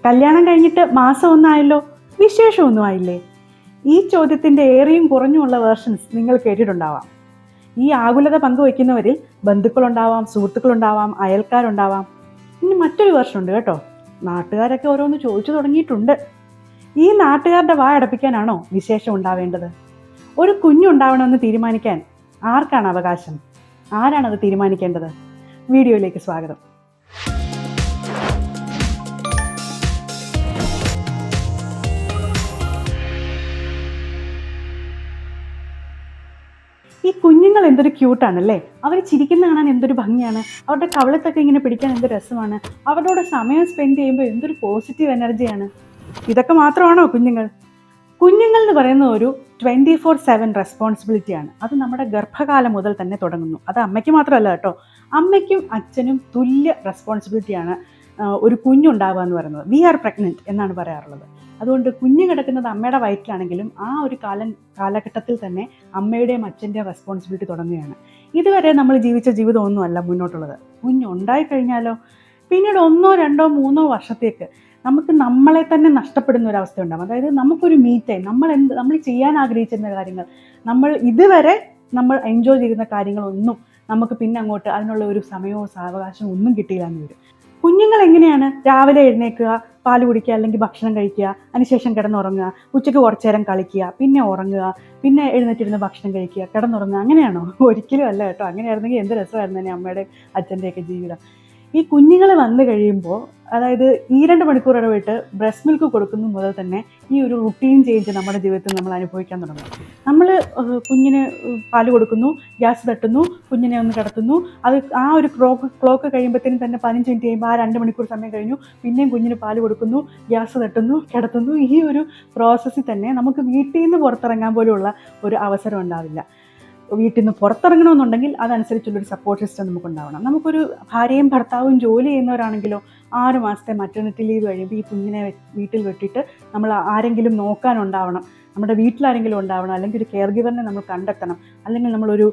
കല്യാണം കഴിഞ്ഞിട്ട് മാസം ഒന്നായല്ലോ, വിശേഷമൊന്നും ആയില്ലേ? ഈ ചോദ്യത്തിൻ്റെ ഏറെയും കുറഞ്ഞുമുള്ള വേർഷൻസ് നിങ്ങൾ കേട്ടിട്ടുണ്ടാവാം. ഈ ആകുലത പങ്കുവയ്ക്കുന്നവരിൽ ബന്ധുക്കളുണ്ടാവാം, സുഹൃത്തുക്കളുണ്ടാവാം, അയൽക്കാരുണ്ടാവാം. ഇനി മറ്റൊരു വേർഷൻ ഉണ്ട് കേട്ടോ. നാട്ടുകാരൊക്കെ ഓരോന്ന് ചോദിച്ചു തുടങ്ങിയിട്ടുണ്ട്. ഈ നാട്ടുകാരുടെ വായടപ്പിക്കാനാണോ വിശേഷം ഉണ്ടാവേണ്ടത്? ഒരു കുഞ്ഞുണ്ടാവണമെന്ന് തീരുമാനിക്കാൻ ആർക്കാണ് അവകാശം? ആരാണത് തീരുമാനിക്കേണ്ടത്? വീഡിയോയിലേക്ക് സ്വാഗതം. ഈ കുഞ്ഞുങ്ങൾ എന്തൊരു ക്യൂട്ടാണല്ലേ. അവർ ചിരിക്കുന്ന കാണാൻ എന്തൊരു ഭംഗിയാണ്. അവരുടെ കവളത്തൊക്കെ ഇങ്ങനെ പിടിക്കാൻ എന്ത് രസമാണ്. അവരോട് സമയം സ്പെൻഡ് ചെയ്യുമ്പോൾ എന്തൊരു പോസിറ്റീവ് എനർജിയാണ്. ഇതൊക്കെ മാത്രമാണോ കുഞ്ഞുങ്ങൾ? കുഞ്ഞുങ്ങൾ എന്ന് പറയുന്ന ഒരു 24/7 റെസ്പോൺസിബിലിറ്റിയാണ്. അത് നമ്മുടെ ഗർഭകാലം മുതൽ തന്നെ തുടങ്ങുന്നു. അത് അമ്മയ്ക്ക് മാത്രമല്ല കേട്ടോ, അമ്മയ്ക്കും അച്ഛനും തുല്യ റെസ്പോൺസിബിലിറ്റിയാണ് ഒരു കുഞ്ഞുണ്ടാവുക എന്ന് പറയുന്നത്. വി ആർ പ്രഗ്നൻറ്റ് എന്നാണ് പറയാറുള്ളത്. അതുകൊണ്ട് കുഞ്ഞ് കിടക്കുന്നത് അമ്മയുടെ വയറ്റിലാണെങ്കിലും ആ ഒരു കാലഘട്ടത്തിൽ തന്നെ അമ്മയുടെയും അച്ഛൻ്റെയും റെസ്പോൺസിബിലിറ്റി തുടങ്ങുകയാണ്. ഇതുവരെ നമ്മൾ ജീവിച്ച ജീവിതമൊന്നുമല്ല മുന്നോട്ടുള്ളത്. കുഞ്ഞുണ്ടായിക്കഴിഞ്ഞാലോ പിന്നീട് 1, 2, 3 വർഷത്തേക്ക് നമുക്ക് നമ്മളെ തന്നെ നഷ്ടപ്പെടുന്ന ഒരവസ്ഥ ഉണ്ടാകും. അതായത് നമുക്കൊരു മീ ടൈം, നമ്മൾ ചെയ്യാൻ ആഗ്രഹിച്ചിരുന്ന കാര്യങ്ങൾ, നമ്മൾ ഇതുവരെ നമ്മൾ എൻജോയ് ചെയ്യുന്ന കാര്യങ്ങളൊന്നും നമുക്ക് പിന്നെ അങ്ങോട്ട് അതിനുള്ള ഒരു സമയവും സാവകാശവും ഒന്നും കിട്ടിയില്ല എന്ന് വരും. കുഞ്ഞുങ്ങൾ എങ്ങനെയാണ്? രാവിലെ എഴുന്നേൽക്കുക, പാല് കുടിക്കുക, അല്ലെങ്കിൽ ഭക്ഷണം കഴിക്കുക, അതിനുശേഷം കിടന്നുറങ്ങുക, ഉച്ചയ്ക്ക് കുറച്ചു നേരം കളിക്കുക, പിന്നെ ഉറങ്ങുക, പിന്നെ എഴുന്നേറ്റിരുന്ന് ഭക്ഷണം കഴിക്കുക, കിടന്നുറങ്ങുക. അങ്ങനെയാണോ? ഒരിക്കലും അല്ല കേട്ടോ. അങ്ങനെയായിരുന്നെങ്കിൽ എന്ത് രസമായിരുന്നു തന്നെ അമ്മയുടെ അച്ഛൻ്റെയൊക്കെ ജീവിതം. ഈ കുഞ്ഞുങ്ങൾ വന്നു കഴിയുമ്പോൾ, അതായത് 2 മണിക്കൂർ ഇടവിട്ട് ബ്രസ്റ്റ് മിൽക്ക് കൊടുക്കുന്ന മുതൽ തന്നെ ഈ ഒരു റുട്ടീൻ ചേഞ്ച് നമ്മുടെ ജീവിതത്തിൽ നമ്മൾ അനുഭവിക്കാൻ തുടങ്ങും. നമ്മൾ കുഞ്ഞിന് പാല് കൊടുക്കുന്നു, ഗ്യാസ് തട്ടുന്നു, കുഞ്ഞിനെ ഒന്ന് കിടത്തുന്നു. അത് ആ ഒരു ക്ലോക്ക് കഴിയുമ്പോഴത്തേനും തന്നെ 15 മിനിറ്റ് കഴിയുമ്പോൾ ആ 2 മണിക്കൂർ സമയം കഴിഞ്ഞു. പിന്നെയും കുഞ്ഞിന് പാല് കൊടുക്കുന്നു, ഗ്യാസ് തട്ടുന്നു, കിടത്തുന്നു. ഈ ഒരു പ്രോസസ്സിൽ തന്നെ നമുക്ക് വീട്ടിൽ നിന്ന് പുറത്തിറങ്ങാൻ പോലുള്ള ഒരു അവസരം ഉണ്ടാവില്ല. വീട്ടിൽ നിന്ന് പുറത്തിറങ്ങണമെന്നുണ്ടെങ്കിൽ അതനുസരിച്ചുള്ളൊരു സപ്പോർട്ട് സിസ്റ്റം നമുക്കുണ്ടാവണം. നമുക്കൊരു ഭാര്യയും ഭർത്താവും ജോലി ചെയ്യുന്നവരാണെങ്കിലോ 6 മാസത്തെ മറ്റർണിറ്റി ലീവ് കഴിയുമ്പോൾ ഈ കുഞ്ഞിനെ വീട്ടിൽ വിട്ടിട്ട് നമ്മൾ ആരെങ്കിലും നോക്കാനുണ്ടാവണം, നമ്മുടെ വീട്ടിലാരെങ്കിലും ഉണ്ടാവണം, അല്ലെങ്കിൽ ഒരു കെയർ ഗിവറിനെ നമ്മൾ കണ്ടെത്തണം, അല്ലെങ്കിൽ നമ്മളൊരു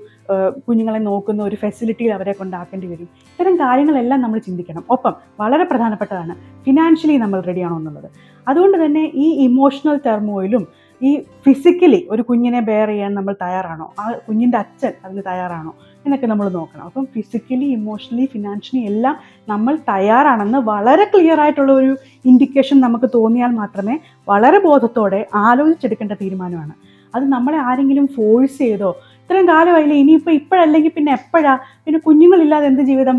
കുഞ്ഞുങ്ങളെ നോക്കുന്ന ഒരു ഫെസിലിറ്റിയിൽ അവരെ കൊണ്ടാക്കേണ്ടി വരും. ഇത്തരം കാര്യങ്ങളെല്ലാം നമ്മൾ ചിന്തിക്കണം. ഒപ്പം വളരെ പ്രധാനപ്പെട്ടതാണ് ഫിനാൻഷ്യലി നമ്മൾ റെഡിയാണോ എന്നുള്ളത്. അതുകൊണ്ട് തന്നെ ഈ ഇമോഷണൽ ടെർമോയിലും ഈ ഫിസിക്കലി ഒരു കുഞ്ഞിനെ ബെയർ ചെയ്യാൻ നമ്മൾ തയ്യാറാണോ, ആ കുഞ്ഞിൻ്റെ അച്ഛൻ അതിന് തയ്യാറാണോ എന്നൊക്കെ നമ്മൾ നോക്കണം. അപ്പം ഫിസിക്കലി, ഇമോഷണലി, ഫിനാൻഷ്യലി എല്ലാം നമ്മൾ തയ്യാറാണെന്ന് വളരെ ക്ലിയർ ആയിട്ടുള്ള ഒരു ഇൻഡിക്കേഷൻ നമുക്ക് തോന്നിയാൽ മാത്രമേ വളരെ ബോധത്തോടെ ആലോചിച്ചെടുക്കേണ്ട തീരുമാനമാണ്. അത് നമ്മളെ ആരെങ്കിലും ഫോഴ്സ് ചെയ്തോ, ഇത്രയും കാലമായില്ലേ, ഇനിയിപ്പോൾ ഇപ്പോഴല്ലെങ്കിൽ പിന്നെ എപ്പോഴാ, പിന്നെ കുഞ്ഞുങ്ങളില്ലാതെ എന്ത് ജീവിതം,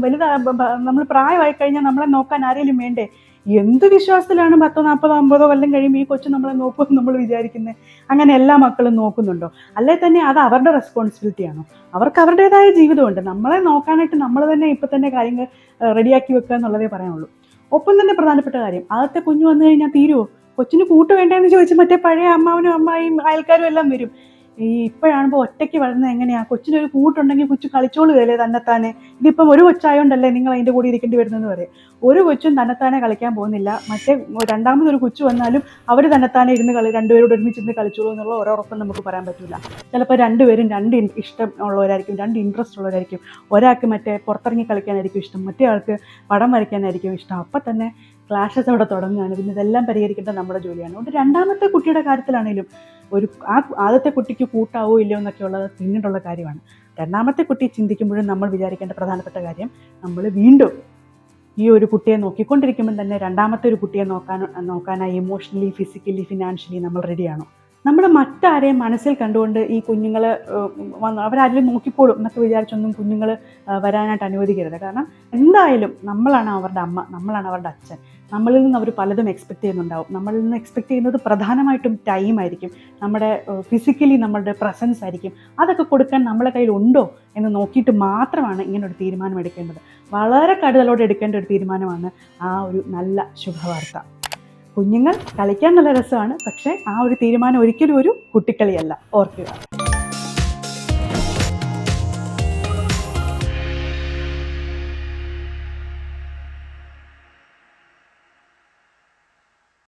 നമ്മൾ പ്രായമായി കഴിഞ്ഞാൽ നമ്മളെ നോക്കാൻ ആരെങ്കിലും വേണ്ടേ, എന്ത് വിശ്വാസത്തിലാണ് 10, 40, 50 കൊല്ലം കഴിയുമ്പോൾ ഈ കൊച്ചു നമ്മളെ നോക്കുമെന്ന് നമ്മൾ വിചാരിക്കുന്നത്? അങ്ങനെ എല്ലാ മക്കളും നോക്കുന്നുണ്ടോ? അല്ലെ തന്നെ അത് അവരുടെ റെസ്പോൺസിബിലിറ്റിയാണോ? അവർക്ക് അവരുടേതായ ജീവിതമുണ്ട്. നമ്മളെ നോക്കാനായിട്ട് നമ്മൾ തന്നെ ഇപ്പം തന്നെ കാര്യങ്ങൾ റെഡിയാക്കി വെക്കുക എന്നുള്ളതേ പറയാനുള്ളൂ. ഒപ്പം തന്നെ പ്രധാനപ്പെട്ട കാര്യം, ആദ്യത്തെ കുഞ്ഞ് വന്നു കഴിഞ്ഞാൽ തീരുമോ? കൊച്ചിന് കൂട്ട് വേണ്ടതെന്ന് ചോദിച്ച് മറ്റേ പഴയ അമ്മാവനും അമ്മായിയും അയൽക്കാരും എല്ലാം വരും. ഇപ്പോഴാകുമ്പോൾ ഒറ്റയ്ക്ക് വളർന്നത് എങ്ങനെയാണ്? കൊച്ചിനൊരു കൂട്ടുണ്ടെങ്കിൽ കൊച്ചു കളിച്ചോളുകയല്ലേ തന്നെത്താനെ. ഇതിപ്പം ഒരു കൊച്ചായോണ്ടല്ലേ നിങ്ങൾ അതിൻ്റെ കൂടെ ഇരിക്കേണ്ടി വരുന്നതെന്ന് പറയും. ഒരു കൊച്ചും തന്നെത്താനെ കളിക്കാൻ പോകുന്നില്ല. മറ്റേ രണ്ടാമതൊരു കൊച്ചു വന്നാലും അവർ തന്നെത്താനെ ഇരുന്ന് രണ്ടുപേരോട് ഒരുമിച്ചിരുന്ന് കളിച്ചോളൂ എന്നുള്ള ഉറപ്പം നമുക്ക് പറയാൻ പറ്റില്ല. ചിലപ്പോൾ രണ്ടുപേരും 2 ഇഷ്ടം ഉള്ളവരായിരിക്കും, 2 ഇൻട്രസ്റ്റ് ഉള്ളവരായിരിക്കും. ഒരാൾക്ക് മറ്റേ പുറത്തിറങ്ങി കളിക്കാനായിരിക്കും ഇഷ്ടം, മറ്റേ ആൾക്ക് പടം വരയ്ക്കാനായിരിക്കും ഇഷ്ടം. അപ്പം തന്നെ ക്ലാഷസ് അവിടെ തുടങ്ങുകയാണ്. പിന്നെ ഇതെല്ലാം പരിഹരിക്കേണ്ടത് നമ്മുടെ ജോലിയാണ്. അതുകൊണ്ട് രണ്ടാമത്തെ കുട്ടിയുടെ കാര്യത്തിലാണെങ്കിലും ആദ്യത്തെ കുട്ടിക്ക് കൂട്ടാവോ ഇല്ലയോ എന്നൊക്കെ ഉള്ളത് പിന്നീടുള്ള കാര്യമാണ്. രണ്ടാമത്തെ കുട്ടി ചിന്തിക്കുമ്പോഴും നമ്മൾ വിചാരിക്കേണ്ട പ്രധാനപ്പെട്ട കാര്യം, നമ്മൾ വീണ്ടും ഈ ഒരു കുട്ടിയെ നോക്കിക്കൊണ്ടിരിക്കുമ്പോൾ തന്നെ രണ്ടാമത്തെ ഒരു കുട്ടിയെ നോക്കാനായി ഇമോഷണലി, ഫിസിക്കലി, ഫിനാൻഷ്യലി നമ്മൾ റെഡിയാണോ? നമ്മൾ മറ്റാരെയും മനസ്സിൽ കണ്ടുകൊണ്ട് ഈ കുഞ്ഞുങ്ങൾ അവരാരെങ്കിലും നോക്കിക്കോളും എന്നൊക്കെ വിചാരിച്ചൊന്നും കുഞ്ഞുങ്ങൾ വരാനായിട്ട് അനുവദിക്കരുത്. കാരണം എന്തായാലും നമ്മളാണ് അവരുടെ അമ്മ, നമ്മളാണ് അവരുടെ അച്ഛൻ. നമ്മളിൽ നിന്ന് അവർ പലതും എക്സ്പെക്റ്റ് ചെയ്യുന്നുണ്ടാവും. നമ്മളിൽ നിന്ന് എക്സ്പെക്റ്റ് ചെയ്യുന്നത് പ്രധാനമായിട്ടും ടൈം ആയിരിക്കും, നമ്മുടെ ഫിസിക്കലി നമ്മളുടെ പ്രസൻസ് ആയിരിക്കും. അതൊക്കെ കൊടുക്കാൻ നമ്മളെ കയ്യിൽ ഉണ്ടോ എന്ന് നോക്കിയിട്ട് മാത്രമാണ് ഇങ്ങനൊരു തീരുമാനം എടുക്കേണ്ടത്. വളരെ കരുതലോടെ എടുക്കേണ്ട ഒരു തീരുമാനമാണ് ആ ഒരു നല്ല ശുഭവാർത്ത. കുഞ്ഞുങ്ങൾ കളിക്കാൻ നല്ല രസമാണ്, പക്ഷേ ആ ഒരു തീരുമാനം ഒരിക്കലും ഒരു കുട്ടിക്കളിയല്ല, ഓർക്കുക.